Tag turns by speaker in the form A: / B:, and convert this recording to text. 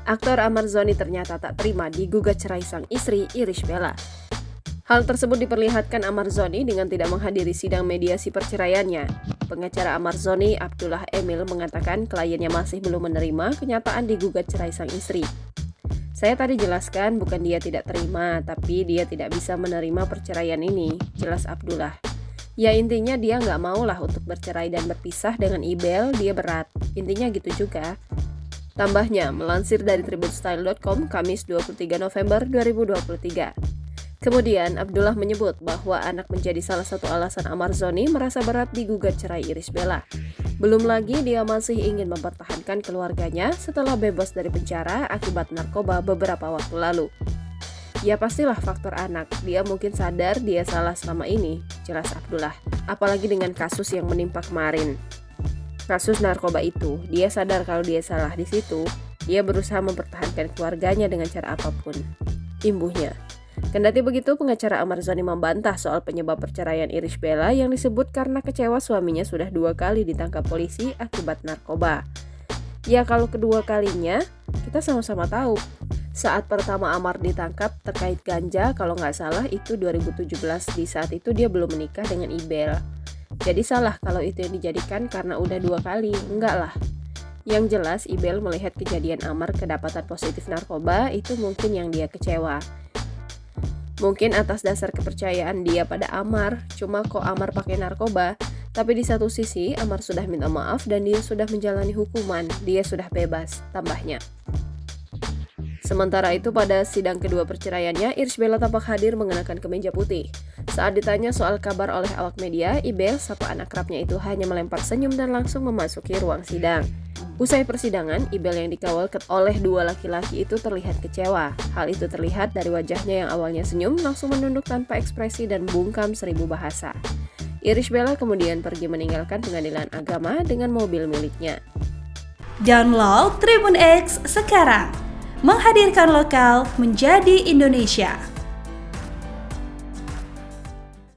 A: Aktor Ahmad Zhoni ternyata tak terima digugat cerai sang istri Irish Bella. Hal tersebut diperlihatkan Ahmad Zhoni dengan tidak menghadiri sidang mediasi perceraiannya. Pengacara Ahmad Zhoni, Abdullah Emil, mengatakan kliennya masih belum menerima kenyataan digugat cerai sang istri. Saya tadi jelaskan bukan dia tidak terima, tapi dia tidak bisa menerima perceraian ini, jelas Abdullah. Ya intinya dia nggak maulah untuk bercerai dan berpisah dengan Ibel, dia berat. Intinya gitu juga. Tambahnya, melansir dari tribunstyle.com, Kamis 23 November 2023. Kemudian, Abdullah menyebut bahwa anak menjadi salah satu alasan Ahmad Zhoni merasa berat digugat cerai Irish Bella. Belum lagi dia masih ingin mempertahankan keluarganya setelah bebas dari penjara akibat narkoba beberapa waktu lalu. Ya pastilah faktor anak, dia mungkin sadar dia salah selama ini, jelas Abdullah. Apalagi dengan kasus yang menimpa kemarin. Kasus narkoba itu, dia sadar kalau dia salah di situ, dia berusaha mempertahankan keluarganya dengan cara apapun. Imbuhnya. Kendati begitu, pengacara Ahmad Zhoni membantah soal penyebab perceraian Irish Bella yang disebut karena kecewa suaminya sudah 2 kali ditangkap polisi akibat narkoba. Ya kalau kedua kalinya, kita sama-sama tahu. Saat pertama Ahmad ditangkap terkait ganja, kalau nggak salah itu 2017, di saat itu dia belum menikah dengan Ibel. Jadi salah kalau itu yang dijadikan karena udah 2 kali, enggak lah. Yang jelas Ibel melihat kejadian Ahmad kedapatan positif narkoba, itu mungkin yang dia kecewa. Mungkin atas dasar kepercayaan dia pada Amar, cuma kok Amar pakai narkoba. Tapi di satu sisi, Amar sudah minta maaf dan dia sudah menjalani hukuman, dia sudah bebas, tambahnya. Sementara itu pada sidang kedua perceraiannya, Irish Bella tampak hadir mengenakan kemeja putih. Saat ditanya soal kabar oleh awak media, Ibel, sapaan akrabnya itu hanya melempar senyum dan langsung memasuki ruang sidang. Usai persidangan, Ibel yang dikawal oleh 2 laki-laki itu terlihat kecewa. Hal itu terlihat dari wajahnya yang awalnya senyum langsung menunduk tanpa ekspresi dan bungkam 1000 bahasa. Irish Bella kemudian pergi meninggalkan pengadilan agama dengan mobil miliknya.
B: Download Tribun X sekarang, menghadirkan lokal menjadi Indonesia.